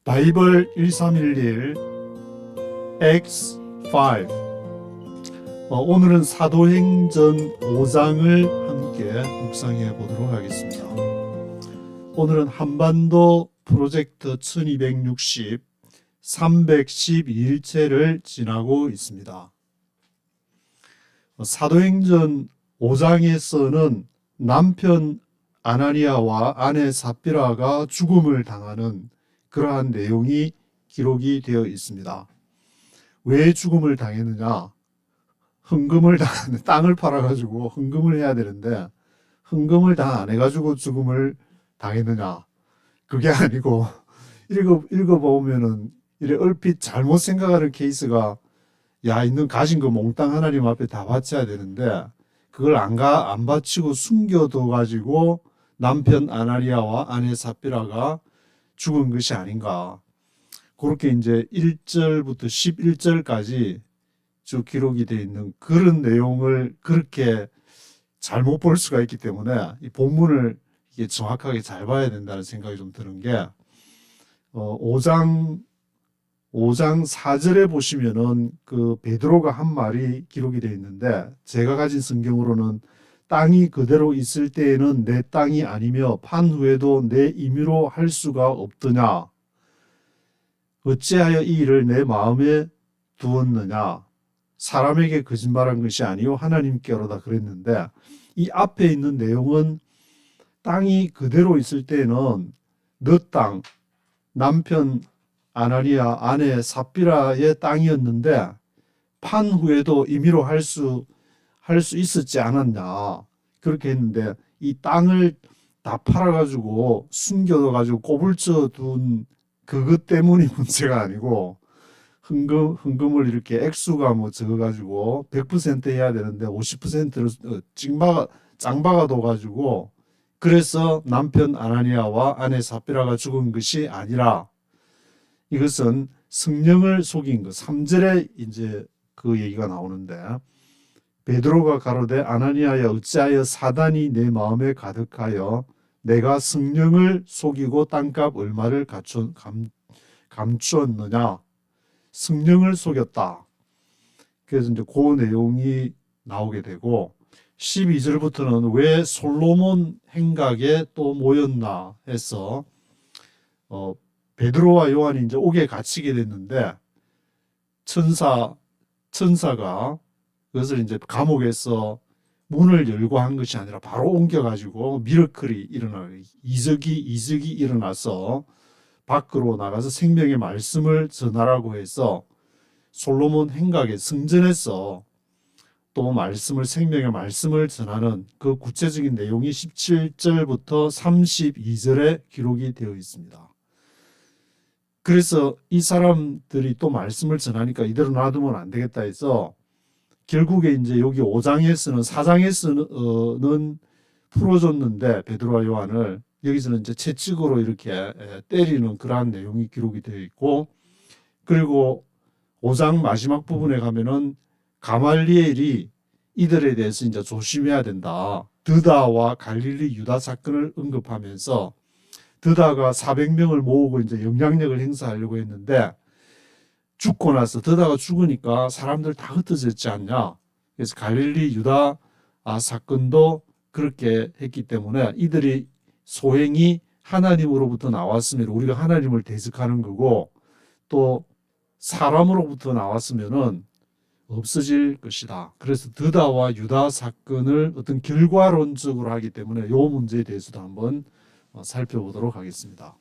바이블 1311 X5 오늘은 사도행전 5장을 함께 묵상해 보도록 하겠습니다. 오늘은 한반도 프로젝트 1260 312일째를 지나고 있습니다. 사도행전 5장에서는 남편 아나니아와 아내 삽비라가 죽음을 당하는 그러한 내용이 기록이 되어 있습니다. 왜 죽음을 당했느냐? 헌금을 땅을 팔아가지고 헌금을 해야 되는데 헌금을 다 안 해가지고 죽음을 당했느냐? 그게 아니고 읽어보면은 이래 얼핏 잘못 생각하는 케이스가 야 있는 가진 거 몽땅 하나님 앞에 다 바쳐야 되는데 그걸 안 바치고 숨겨둬 가지고 남편 아나니아와 아내 삽비라가 죽은 것이 아닌가. 그렇게 이제 1절부터 11절까지 쭉 기록이 되어 있는 그런 내용을 그렇게 잘못 볼 수가 있기 때문에 이 본문을 이게 정확하게 잘 봐야 된다는 생각이 좀 드는 게 5장 4절에 보시면은 그 베드로가 한 말이 기록이 되어 있는데 제가 가진 성경으로는 땅이 그대로 있을 때에는 내 땅이 아니며 판 후에도 내 임의로 할 수가 없더냐. 어찌하여 이 일을 내 마음에 두었느냐. 사람에게 거짓말한 것이 아니요 하나님께로다 그랬는데 이 앞에 있는 내용은 땅이 그대로 있을 때는 너 땅, 남편 아나니아 아내 삽비라의 땅이었는데 판 후에도 임의로 할 수 있었지 않았냐. 그렇게 했는데 이 땅을 다 팔아가지고 숨겨둬가지고 꼬불쳐 둔 그것 때문이 문제가 아니고 헌금을 이렇게 액수가 뭐 적어가지고 100% 해야 되는데 50%를 짱박아둬가지고 그래서 남편 아나니아와 아내 삽비라가 죽은 것이 아니라 이것은 성령을 속인 것. 3절에 이제 그 얘기가 나오는데 베드로가 가로되 아나니아야 어찌하여 사단이 내 마음에 가득하여 내가 성령을 속이고 땅값 얼마를 감추었느냐. 성령을 속였다. 그래서 이제 그 내용이 나오게 되고 12절부터는 왜 솔로몬 행각에 또 모였나 해서 베드로와 요한이 이제 옥에 갇히게 됐는데 천사가 그것을 이제 감옥에서 문을 열고 한 것이 아니라 바로 옮겨가지고 미러클이 이적이 일어나서 밖으로 나가서 생명의 말씀을 전하라고 해서 솔로몬 행각의 성전에서 또 생명의 말씀을 전하는 그 구체적인 내용이 17절부터 32절에 기록이 되어 있습니다. 그래서 이 사람들이 또 말씀을 전하니까 이대로 놔두면 안 되겠다 해서 결국에 이제 여기 5장에서는 4장에서는 풀어줬는데 베드로와 요한을 여기서는 이제 채찍으로 이렇게 때리는 그러한 내용이 기록이 되어 있고 그리고 5장 마지막 부분에 가면은 가말리엘이 이들에 대해서 이제 조심해야 된다. 드다와 갈릴리 유다 사건을 언급하면서 드다가 400명을 모으고 이제 영향력을 행사하려고 했는데 죽고 나서 드다가 죽으니까 사람들 다 흩어졌지 않냐. 그래서 갈릴리 유다 사건도 그렇게 했기 때문에 이들이 소행이 하나님으로부터 나왔으면 우리가 하나님을 대적하는 거고 또 사람으로부터 나왔으면은 없어질 것이다. 그래서 드다와 유다 사건을 어떤 결과론적으로 하기 때문에 이 문제에 대해서도 한번 살펴보도록 하겠습니다.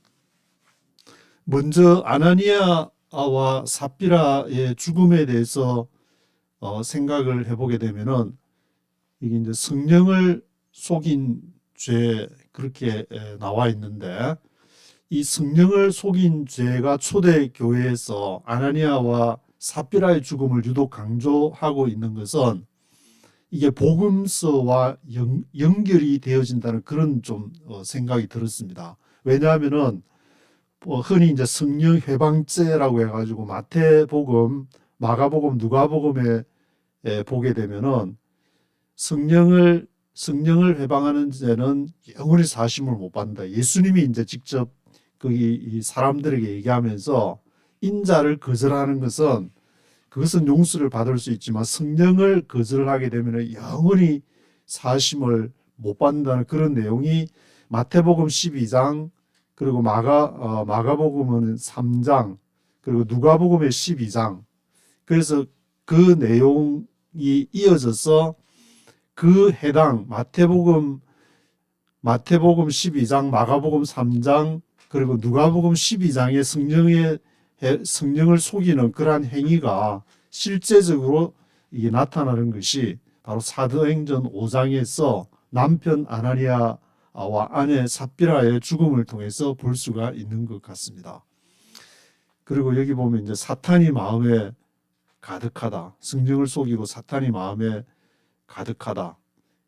먼저 아나니아와 삽비라의 죽음에 대해서 생각을 해보게 되면은 이게 이제 성령을 속인 죄 그렇게 나와 있는데 이 성령을 속인 죄가 초대교회에서 아나니아와 삽비라의 죽음을 유독 강조하고 있는 것은 이게 복음서와 연결이 되어진다는 그런 좀 생각이 들었습니다. 왜냐하면은 흔히 이제 성령 회방죄라고 해가지고 마태복음, 마가복음, 누가복음에 보게 되면은 성령을 회방하는 죄는 영원히 사심을 못 받는다. 예수님이 이제 직접 거기 이 사람들에게 얘기하면서 인자를 거절하는 것은 그것은 용서를 받을 수 있지만 성령을 거절하게 되면 영원히 사심을 못 받는다는 그런 내용이 마태복음 12장 그리고 마가복음은 3장 그리고 누가복음의 12장 그래서 그 내용이 이어져서 그 해당 마태복음 12장 마가복음 3장 그리고 누가복음 12장의 성령을 속이는 그러한 행위가 실제적으로 이게 나타나는 것이 바로 사도행전 5장에서 남편 아나니아와 아내 삽비라의 죽음을 통해서 볼 수가 있는 것 같습니다. 그리고 여기 보면 이제 사탄이 마음에 가득하다. 성령을 속이고 사탄이 마음에 가득하다.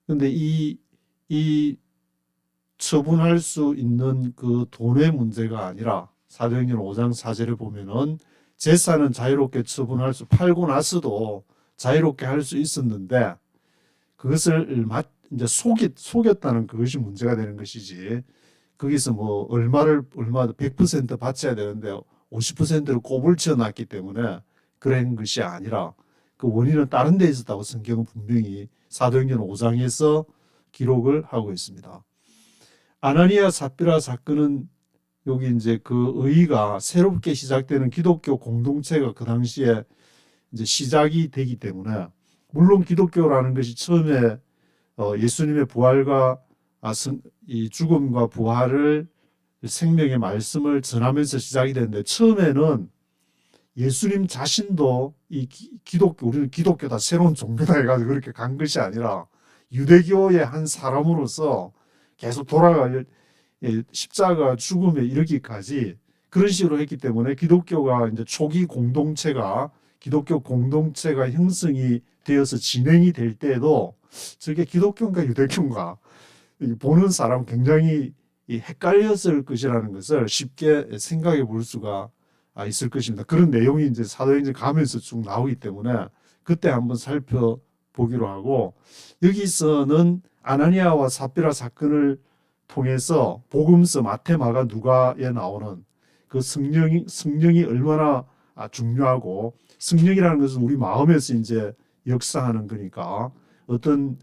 그런데 이 처분할 수 있는 그 돈의 문제가 아니라 사도행전 5장 4절에 보면은 재산은 자유롭게 처분할 수 팔고 나서도 자유롭게 할 수 있었는데 그것을 이제 속였다는 그것이 문제가 되는 것이지 거기서 뭐 얼마도 100% 바쳐야 되는데 50%를 곱을 지어놨기 때문에 그런 것이 아니라 그 원인은 다른 데 있었다고 성경은 분명히 사도행전 5장에서 기록을 하고 있습니다. 아나니아 삽비라 사건은 여기 이제 그 의의가 새롭게 시작되는 기독교 공동체가 그 당시에 이제 시작이 되기 때문에 물론 기독교라는 것이 처음에 예수님의 부활과 이 죽음과 부활을 생명의 말씀을 전하면서 시작이 됐는데 처음에는 예수님 자신도 이 우리는 기독교다 새로운 종교다 해가지고 그렇게 간 것이 아니라 유대교의 한 사람으로서 계속 십자가 죽음에 이르기까지 그런 식으로 했기 때문에 기독교가 이제 초기 기독교 공동체가 형성이 되어서 진행이 될 때에도 저게 기독교인가 유대교인가 보는 사람 굉장히 헷갈렸을 것이라는 것을 쉽게 생각해 볼 수가 있을 것입니다. 그런 내용이 이제 사도행전 가면서 쭉 나오기 때문에 그때 한번 살펴보기로 하고 여기서는 아나니아와 삽비라 사건을 통해서 복음서 마태, 마가, 누가에 나오는 그 성령이 얼마나 중요하고 성령이라는 것은 우리 마음에서 이제 역사하는 거니까 어떤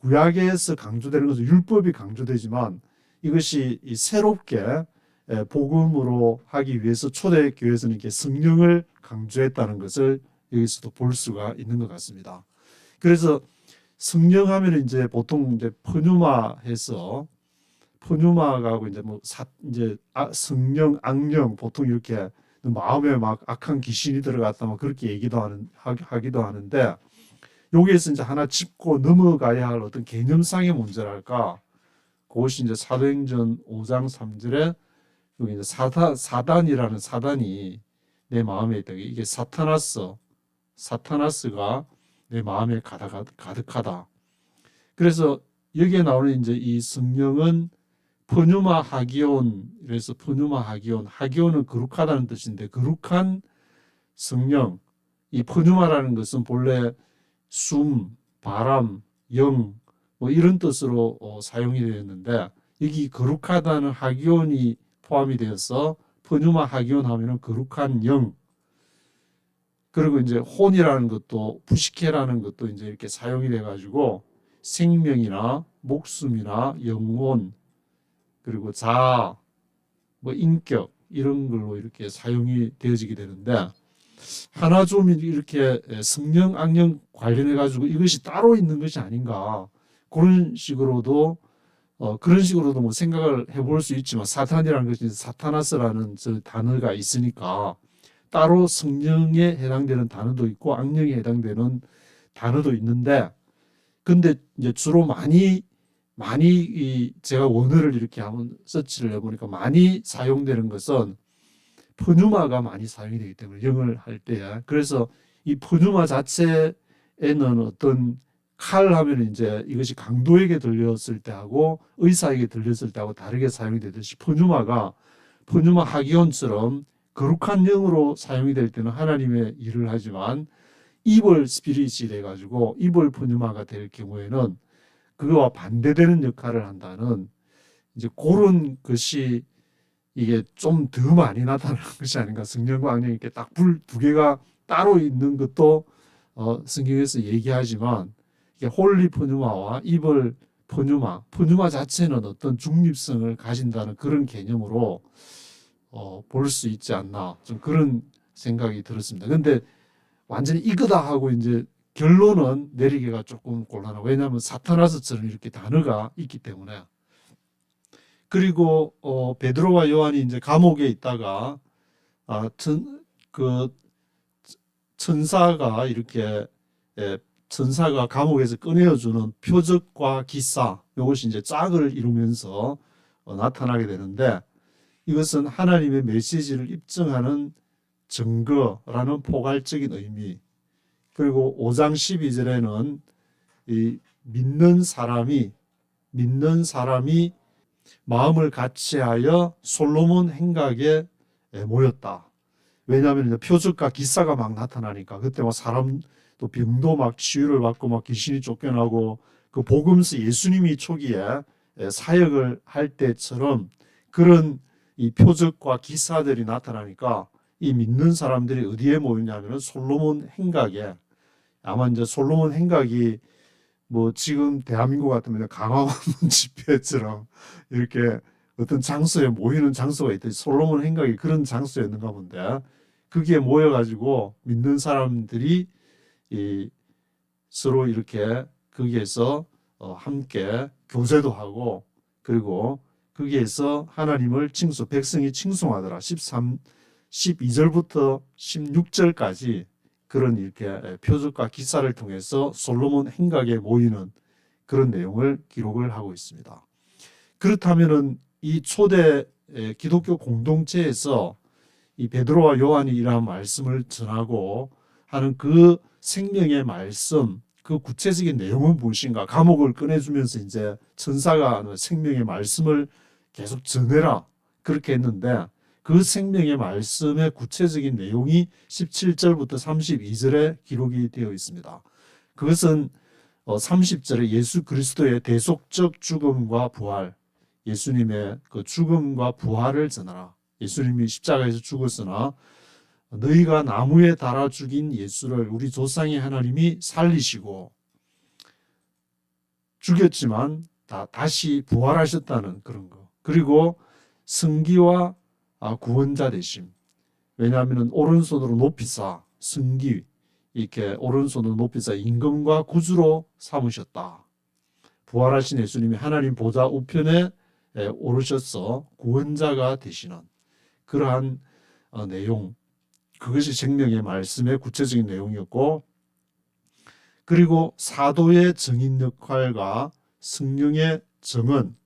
구약에서 강조되는 것은 율법이 강조되지만 이것이 새롭게 복음으로 하기 위해서 초대교회에서는 이렇게 성령을 강조했다는 것을 여기서도 볼 수가 있는 것 같습니다. 그래서 성령 하면 이제 보통 이제 퍼뉴마하고 이제 성령, 악령 보통 이렇게 마음에 막 악한 귀신이 들어갔다 막 그렇게 하기도 하는데 여기에서 이제 하나 짚고 넘어가야 할 어떤 개념상의 문제랄까 그것이 이제 사도행전 5장 3절에 여기 이제 사단이라는 사단이 내 마음에 있다. 이게 사타나스가 내 마음에 가득하다. 그래서 여기에 나오는 이제 이 성령은 퍼뉴마 하기온, 그래서 퍼뉴마 하기온은 거룩하다는 뜻인데 거룩한 성령, 이 퍼뉴마라는 것은 본래 숨, 바람, 영, 뭐 이런 뜻으로 사용이 되었는데 여기 거룩하다는 하기온이 포함이 되어서 퍼뉴마 하기온 하면은 거룩한 영. 그리고 이제 혼이라는 것도 푸시케라는 것도 이제 이렇게 사용이 돼 가지고 생명이나 목숨이나 영혼 그리고 자아, 뭐 인격 이런 걸로 이렇게 사용이 되어지게 되는데 하나 좀 이렇게 성령 악령 관련해 가지고 이것이 따로 있는 것이 아닌가 그런 식으로도 뭐 생각을 해볼 수 있지만 사탄이라는 것이 사타나스라는 저 단어가 있으니까 따로 성령에 해당되는 단어도 있고 악령에 해당되는 단어도 있는데 근데 이제 주로 많이 제가 원어를 이렇게 한번 서치를 해보니까 많이 사용되는 것은 퍼뉴마가 많이 사용이 되기 때문에 영어를 할 때에 그래서 이 퍼뉴마 자체에는 어떤 칼 하면 이제 이것이 강도에게 들렸을 때하고 의사에게 들렸을 때하고 다르게 사용이 되듯이 퍼뉴마 하기온처럼 거룩한 영으로 사용이 될 때는 하나님의 일을 하지만 이벌 스피릿이 돼가지고 이벌 퍼뉴마가 될 경우에는 그거와 반대되는 역할을 한다는 이제 그런 것이 이게 좀 더 많이 나타나는 것이 아닌가. 성령과 악령이 이렇게 딱 불 두 개가 따로 있는 것도 성경에서 얘기하지만 이게 홀리 푸뉴마와 이벌 푸뉴마 자체는 어떤 중립성을 가진다는 그런 개념으로 볼 수 있지 않나. 좀 그런 생각이 들었습니다. 근데 완전히 이거다 하고 이제 결론은 내리기가 조금 곤란하고, 왜냐하면 사타나스처럼 이렇게 단어가 있기 때문에. 그리고 베드로와 요한이 이제 감옥에 있다가 그 천사가 이렇게 천사가 감옥에서 꺼내어주는 표적과 기사, 이것이 이제 짝을 이루면서 나타나게 되는데, 이것은 하나님의 메시지를 입증하는 증거라는 포괄적인 의미. 그리고 5장 12절에는 이 믿는 사람이 마음을 같이하여 솔로몬 행각에 모였다. 왜냐하면 표적과 기사가 막 나타나니까, 그때 막 사람 또 병도 막 치유를 받고 막 귀신이 쫓겨나고, 그 복음서 예수님이 초기에 사역을 할 때처럼 그런 이 표적과 기사들이 나타나니까, 이 믿는 사람들이 어디에 모이냐면 솔로몬 행각에, 아마 이제 솔로몬 행각이 뭐 지금 대한민국 같으면 강화문 집회처럼 이렇게 어떤 장소에 모이는 장소가 있듯이 솔로몬 행각이 그런 장소였는가 본데, 거기에 모여가지고 믿는 사람들이 이 서로 이렇게 거기에서 함께 교제도 하고, 그리고 거기에서 하나님을 백성이 칭송하더라. 12절부터 16절까지 그런 이렇게 표적과 기사를 통해서 솔로몬 행각에 모이는 그런 내용을 기록을 하고 있습니다. 그렇다면은 이 초대 기독교 공동체에서 이 베드로와 요한이 이러한 말씀을 전하고 하는 그 생명의 말씀, 그 구체적인 내용은 무엇인가? 감옥을 꺼내주면서 이제 천사가 생명의 말씀을 계속 전해라, 그렇게 했는데, 그 생명의 말씀의 구체적인 내용이 17절부터 32절에 기록이 되어 있습니다. 그것은 30절에 예수 그리스도의 대속적 죽음과 부활, 예수님의 그 죽음과 부활을 전하라. 예수님이 십자가에서 죽었으나 너희가 나무에 달아 죽인 예수를 우리 조상의 하나님이 살리시고, 죽였지만 다시 부활하셨다는 그런 거. 그리고 승기와 구원자 되심. 왜냐하면 오른손으로 높이사, 승기, 이렇게 오른손으로 높이사 임금과 구주로 삼으셨다. 부활하신 예수님이 하나님 보좌 우편에 오르셔서 구원자가 되시는 그러한 내용, 그것이 생명의 말씀의 구체적인 내용이었고, 그리고 사도의 증인 역할과 성령의 증언,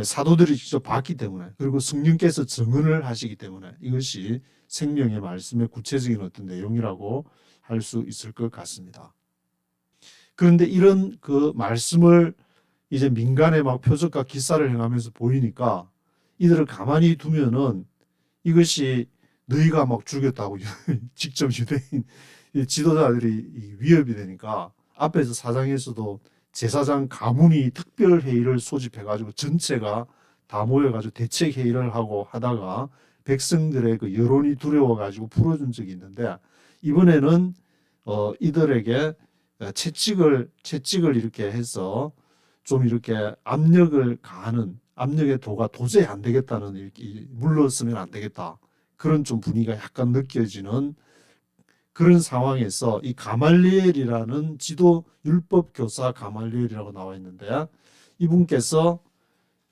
사도들이 직접 봤기 때문에, 그리고 성령께서 증언을 하시기 때문에 이것이 생명의 말씀의 구체적인 어떤 내용이라고 할 수 있을 것 같습니다. 그런데 이런 그 말씀을 이제 민간의 막 표적과 기사를 행하면서 보이니까, 이들을 가만히 두면은 이것이 너희가 막 죽였다고 직접 유대인 지도자들이 위협이 되니까, 앞에서 4장에서도 제사장 가문이 특별 회의를 소집해가지고 전체가 다 모여가지고 대책 회의를 하고 하다가 백성들의 그 여론이 두려워가지고 풀어준 적이 있는데, 이번에는 이들에게 채찍을 이렇게 해서 좀 이렇게 압력을 가하는, 압력의 도가 도저히 안 되겠다는, 이렇게 물러서면 안 되겠다, 그런 좀 분위기가 약간 느껴지는 그런 상황에서 이 가말리엘이라는 지도 율법 교사 가말리엘이라고 나와 있는데, 이분께서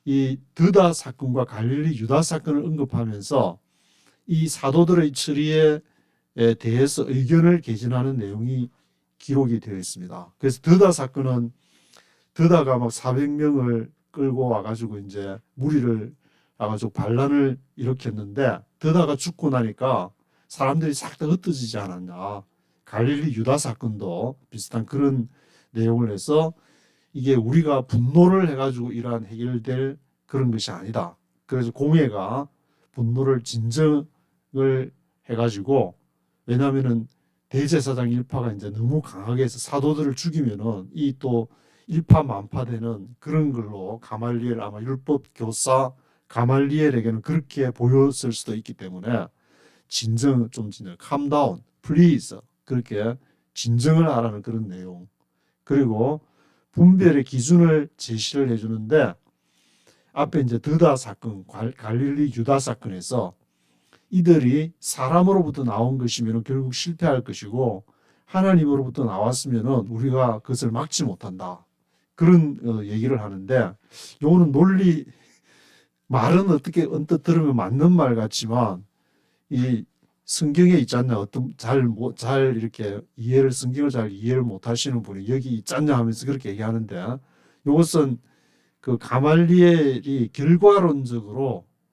이 드다 사건과 갈릴리 유다 사건을 언급하면서 이 사도들의 처리에 대해서 의견을 개진하는 내용이 기록이 되어 있습니다. 그래서 드다 사건은 드다가 막 400명을 끌고 와가지고 이제 무리를 와가지고 반란을 일으켰는데, 드다가 죽고 나니까 사람들이 싹 다 흩어지지 않았냐. 갈릴리 유다 사건도 비슷한 그런 내용을 해서, 이게 우리가 분노를 해가지고 이러한 해결될 그런 것이 아니다. 그래서 공회가 분노를 진정을 해가지고, 왜냐하면은 대제사장 일파가 이제 너무 강하게 해서 사도들을 죽이면은 이 또 일파만파되는 그런 걸로 가말리엘, 아마 율법 교사 가말리엘에게는 그렇게 보였을 수도 있기 때문에 진정 calm down, please 그렇게 진정을 하라는 그런 내용. 그리고 분별의 기준을 제시를 해주는데 앞에 이제 드다 사건, 갈릴리 유다 사건에서 이들이 사람으로부터 나온 것이면 결국 실패할 것이고 하나님으로부터 나왔으면 우리가 그것을 막지 못한다. 그런 얘기를 하는데 요거는 논리 말은 어떻게 언뜻 들으면 맞는 말 같지만 이 성경에 있지 않냐 어떤 잘 이렇게 성경을 잘 이해를 못 하시는 분이 여기 있지 않냐 하면서 그렇게 얘기하는데 이것은 그 가말리엘이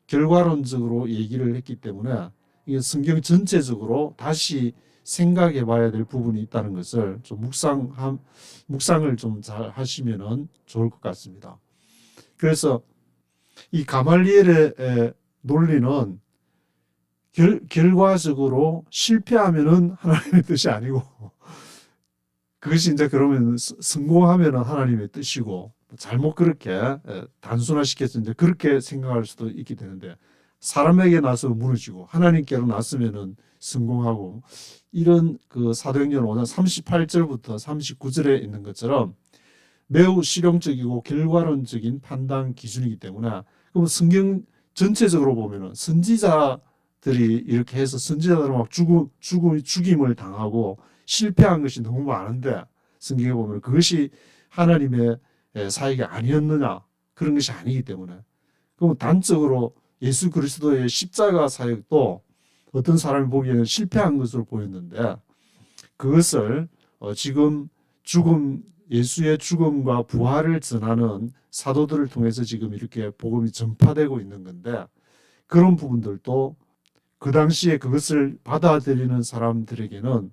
결과론적으로 얘기를 했기 때문에 이게 성경 전체적으로 다시 생각해 봐야 될 부분이 있다는 것을 좀 묵상을 좀 잘 하시면은 좋을 것 같습니다. 그래서 이 가말리엘의 논리는 결과적으로 실패하면은 하나님의 뜻이 아니고 그것이 이제 그러면 성공하면은 하나님의 뜻이고 잘못 그렇게 단순화시켜서 이제 그렇게 생각할 수도 있게 되는데 사람에게 나서 무너지고 하나님께로 났으면은 성공하고 이런 그 사도행전 5장 38절부터 39절에 있는 것처럼 매우 실용적이고 결과론적인 판단 기준이기 때문에 그럼 성경 전체적으로 보면은 선지자들이 이렇게 해서 선지자들은 막 죽임을 당하고 실패한 것이 너무 많은데 성경에 보면 그것이 하나님의 사역이 아니었느냐 그런 것이 아니기 때문에 그럼 단적으로 예수 그리스도의 십자가 사역도 어떤 사람이 보기에는 실패한 것으로 보였는데 그것을 지금 예수의 죽음과 부활을 전하는 사도들을 통해서 지금 이렇게 복음이 전파되고 있는 건데 그런 부분들도 그 당시에 그것을 받아들이는 사람들에게는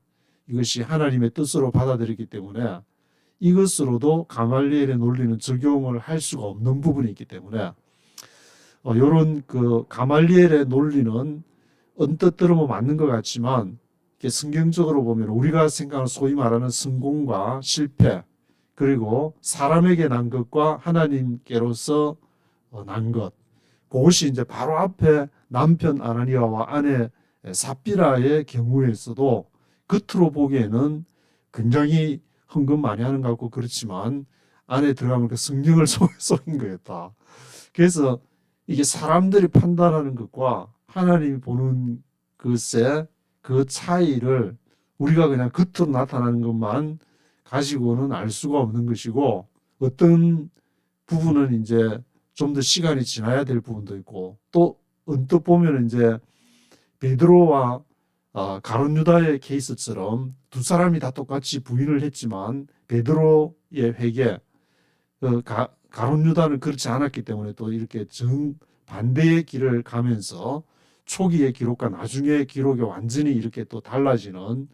이것이 하나님의 뜻으로 받아들이기 때문에 이것으로도 가말리엘의 논리는 적용을 할 수가 없는 부분이 있기 때문에 이런 그 가말리엘의 논리는 언뜻 들으면 맞는 것 같지만 성경적으로 보면 우리가 생각하는 소위 말하는 성공과 실패 그리고 사람에게 난 것과 하나님께로서 난 것 그것이 이제 바로 앞에 남편 아나니아와 아내 삽비라의 경우에서도 겉으로 보기에는 굉장히 헌금 많이 하는 것 같고 그렇지만 안에 들어가면 그 성령을 속인 거였다. 그래서 이게 사람들이 판단하는 것과 하나님이 보는 것의 그 차이를 우리가 그냥 겉으로 나타나는 것만 가지고는 알 수가 없는 것이고 어떤 부분은 이제 좀 더 시간이 지나야 될 부분도 있고 또 언뜻 보면 이제 베드로와 가룟 유다의 케이스처럼 두 사람이 다 똑같이 부인을 했지만 베드로의 회개 가룟 유다는 그렇지 않았기 때문에 또 이렇게 정반대의 길을 가면서 초기의 기록과 나중의 기록이 완전히 이렇게 또 달라지는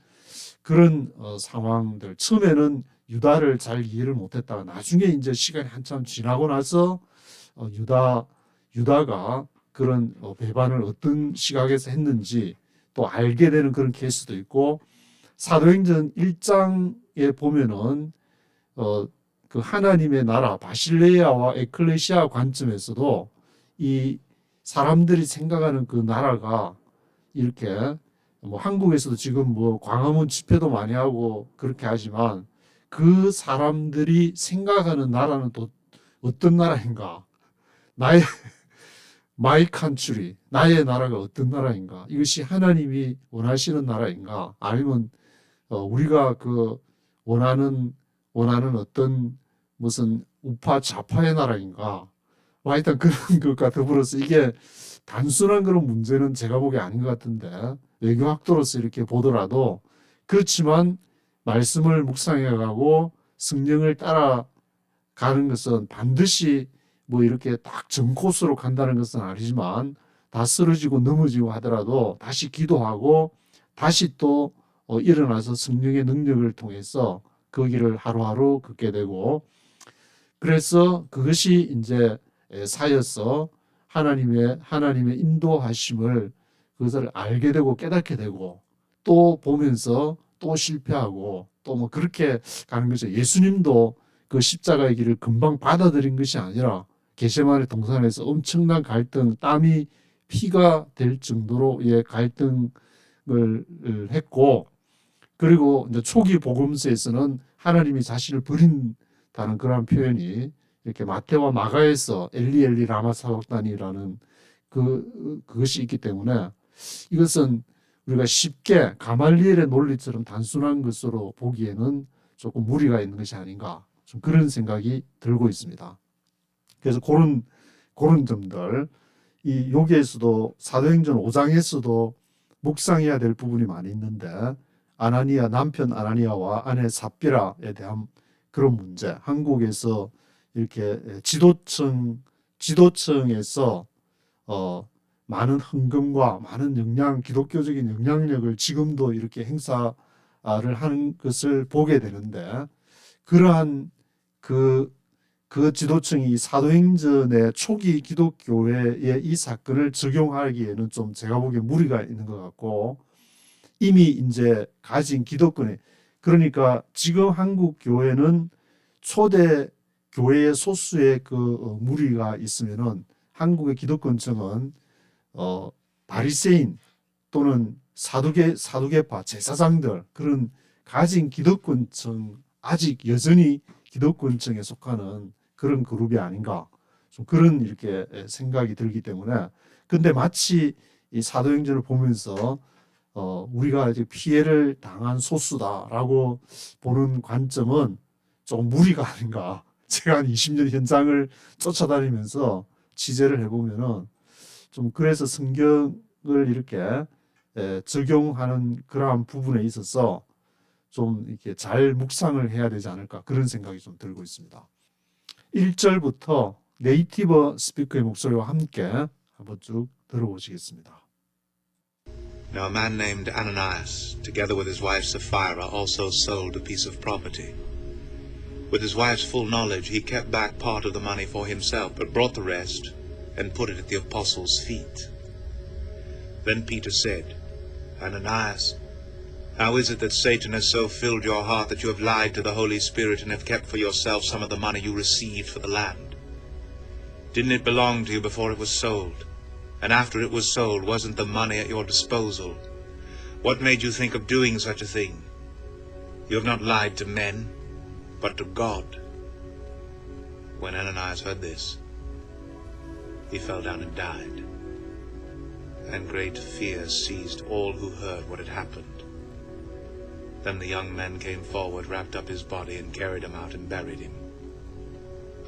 그런 상황들. 처음에는 유다를 잘 이해를 못했다가 나중에 이제 시간이 한참 지나고 나서 유다가 그런 배반을 어떤 시각에서 했는지 또 알게 되는 그런 케이스도 있고 사도행전 1장에 보면은 그 하나님의 나라 바실레아와 에클레시아 관점에서도 이 사람들이 생각하는 그 나라가 이렇게 뭐 한국에서도 지금 뭐 광화문 집회도 많이 하고 그렇게 하지만 그 사람들이 생각하는 나라는 또 어떤 나라인가? 나의 마이 컨트리, 나의 나라가 어떤 나라인가? 이것이 하나님이 원하시는 나라인가? 아니면 우리가 그 원하는 어떤 무슨 우파 좌파의 나라인가? 하여튼 그런 것과 더불어서 이게 단순한 그런 문제는 제가 보기에 아닌 것 같은데 외교학도로서 이렇게 보더라도 그렇지만 말씀을 묵상해가고 성령을 따라가는 것은 반드시 뭐 이렇게 딱 정코스로 간다는 것은 아니지만 다 쓰러지고 넘어지고 하더라도 다시 기도하고 다시 또 일어나서 성령의 능력을 통해서 그 길을 하루하루 걷게 되고 그래서 그것이 이제 사여서 하나님의 인도하심을 그것을 알게 되고 깨닫게 되고 또 보면서 또 실패하고 또 뭐 그렇게 가는 거죠. 예수님도 그 십자가의 길을 금방 받아들인 것이 아니라 게세마네 동산에서 엄청난 갈등, 땀이 피가 될 정도로의 갈등을 했고, 그리고 이제 초기 복음서에서는 하나님이 자신을 버린다는 그런 표현이 이렇게 마태와 마가에서 엘리 엘리 라마 사박단이라는 그것이 있기 때문에 이것은 우리가 쉽게 가말리엘의 논리처럼 단순한 것으로 보기에는 조금 무리가 있는 것이 아닌가, 좀 그런 생각이 들고 있습니다. 그래서 그런 점들, 여기에서도 사도행전 5장에서도 묵상해야 될 부분이 많이 있는데, 남편 아나니아와 아내 삽비라에 대한 그런 문제, 한국에서 이렇게 지도층에서 많은 헌금과 많은 기독교적인 영향력을 지금도 이렇게 행사를 하는 것을 보게 되는데, 그러한 그 지도층이 사도행전의 초기 기독교회에 이 사건을 적용하기에는 좀 제가 보기에 무리가 있는 것 같고, 이미 이제 가진 기독권에, 그러니까 지금 한국 교회는 초대 교회의 소수의 무리가 있으면은 한국의 기독권층은 바리새인 또는 사두개파 제사장들, 그런 가진 기독권층, 아직 여전히 기독권층에 속하는 그런 그룹이 아닌가, 좀 그런 이렇게 생각이 들기 때문에, 근데 마치 이 사도행전을 보면서 우리가 이제 피해를 당한 소수다라고 보는 관점은 좀 무리가 아닌가. 제가 한 20년 현장을 쫓아다니면서 취재를 해보면은 좀, 그래서 성경을 이렇게 적용하는 그러한 부분에 있어서 좀 이렇게 잘 묵상을 해야 되지 않을까, 그런 생각이 좀 들고 있습니다. 1절부터 네이티브 스피커의 목소리와 함께 한번 쭉 들어보시겠습니다. Now a man named Ananias, together with his wife Sapphira, also sold a piece of property. With his wife's full knowledge, he kept back part of the money for himself, but brought the rest and put it at the apostles' feet. Then Peter said, Ananias, how is it that Satan has so filled your heart that you have lied to the Holy Spirit and have kept for yourself some of the money you received for the land? Didn't it belong to you before it was sold? And after it was sold, wasn't the money at your disposal? What made you think of doing such a thing? You have not lied to men, but to God. When Ananias heard this, he fell down and died. And great fear seized all who heard what had happened. Then the young men came forward, wrapped up his body, and carried him out and buried him.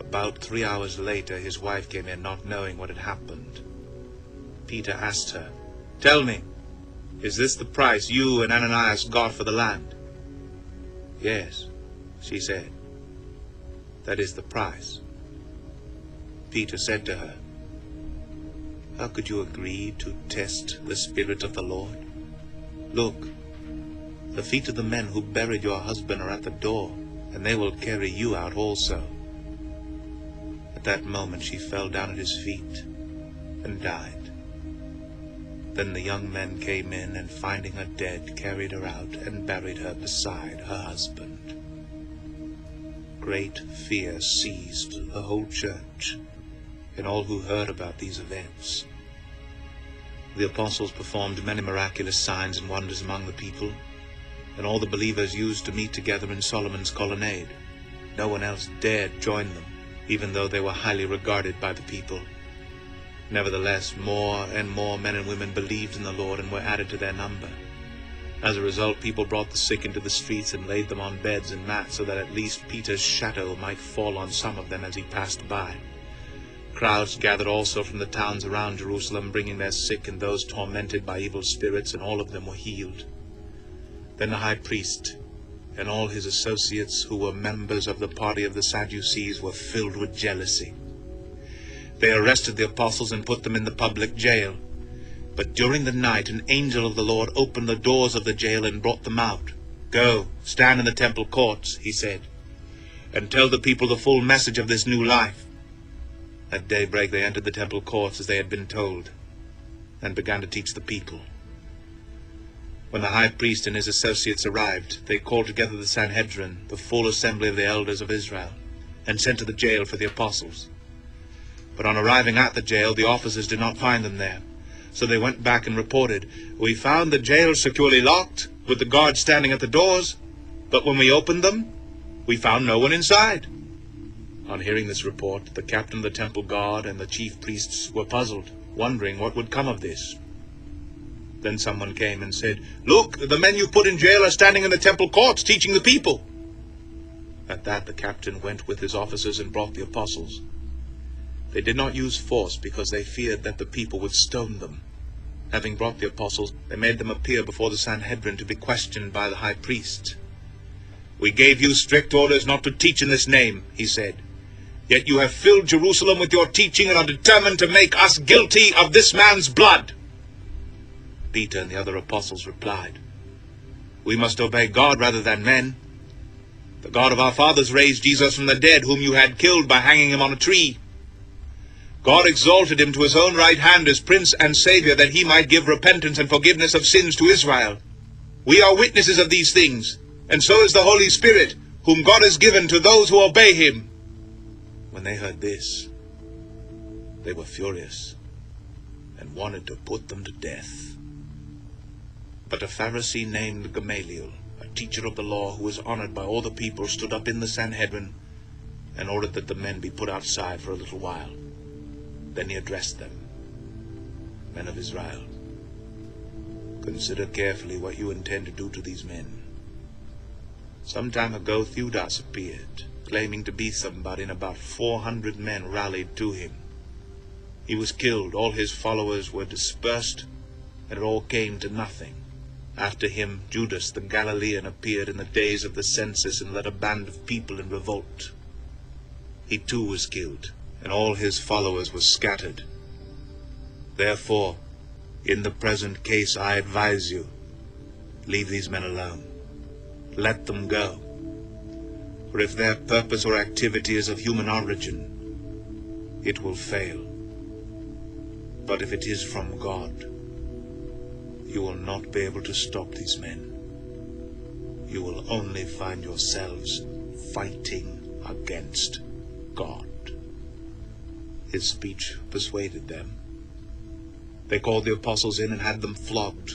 About 3 hours later, his wife came in, not knowing what had happened. Peter asked her, Tell me, is this the price you and Ananias got for the land? Yes, she said. That is the price. Peter said to her, How could you agree to test the Spirit of the Lord? Look, the feet of the men who buried your husband are at the door, and they will carry you out also. At that moment she fell down at his feet and died. Then the young men came in, and finding her dead, carried her out and buried her beside her husband. Great fear seized the whole church and all who heard about these events. The apostles performed many miraculous signs and wonders among the people, and all the believers used to meet together in Solomon's colonnade. No one else dared join them, even though they were highly regarded by the people. Nevertheless, more and more men and women believed in the Lord and were added to their number. As a result, people brought the sick into the streets and laid them on beds and mats, so that at least Peter's shadow might fall on some of them as he passed by. Crowds gathered also from the towns around Jerusalem, bringing their sick and those tormented by evil spirits, and all of them were healed. Then the high priest and all his associates, who were members of the party of the Sadducees, were filled with jealousy. They arrested the apostles and put them in the public jail. But during the night an angel of the Lord opened the doors of the jail and brought them out. Go, stand in the temple courts, he said, and tell the people the full message of this new life. At daybreak they entered the temple courts as they had been told, and began to teach the people. When the high priest and his associates arrived, they called together the Sanhedrin, the full assembly of the elders of Israel, and sent to the jail for the apostles. But on arriving at the jail, the officers did not find them there. So they went back and reported, "We found the jail securely locked, with the guards standing at the doors, but when we opened them, we found no one inside." On hearing this report, the captain of the temple guard and the chief priests were puzzled, wondering what would come of this. Then someone came and said, "Look, the men you put in jail are standing in the temple courts teaching the people." At that, the captain went with his officers and brought the apostles. They did not use force because they feared that the people would stone them. Having brought the apostles, they made them appear before the Sanhedrin to be questioned by the high priest. "We gave you strict orders not to teach in this name," he said. "Yet you have filled Jerusalem with your teaching and are determined to make us guilty of this man's blood." Peter and the other apostles replied, "We must obey God rather than men. The God of our fathers raised Jesus from the dead, whom you had killed by hanging him on a tree. God exalted him to his own right hand as Prince and Savior, that he might give repentance and forgiveness of sins to Israel. We are witnesses of these things, and so is the Holy Spirit, whom God has given to those who obey him." When they heard this, they were furious and wanted to put them to death. But a Pharisee named Gamaliel, a teacher of the law who was honored by all the people, stood up in the Sanhedrin and ordered that the men be put outside for a little while. Then he addressed them, "Men of Israel, consider carefully what you intend to do to these men. Some time ago Theudas appeared, claiming to be somebody, and about 400 men rallied to him. He was killed, all his followers were dispersed, and it all came to nothing. After him, Judas the Galilean appeared in the days of the census and led a band of people in revolt. He too was killed, and all his followers were scattered. Therefore, in the present case, I advise you, leave these men alone. Let them go. For if their purpose or activity is of human origin, it will fail. But if it is from God, you will not be able to stop these men. You will only find yourselves fighting against God." His speech persuaded them. They called the apostles in and had them flogged.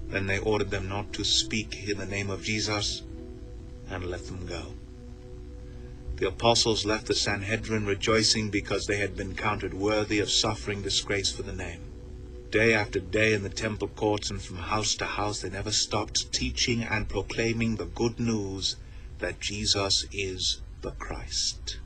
Then they ordered them not to speak in the name of Jesus and let them go. The apostles left the Sanhedrin rejoicing because they had been counted worthy of suffering disgrace for the name. Day after day in the temple courts and from house to house they never stopped teaching and proclaiming the good news that Jesus is the Christ.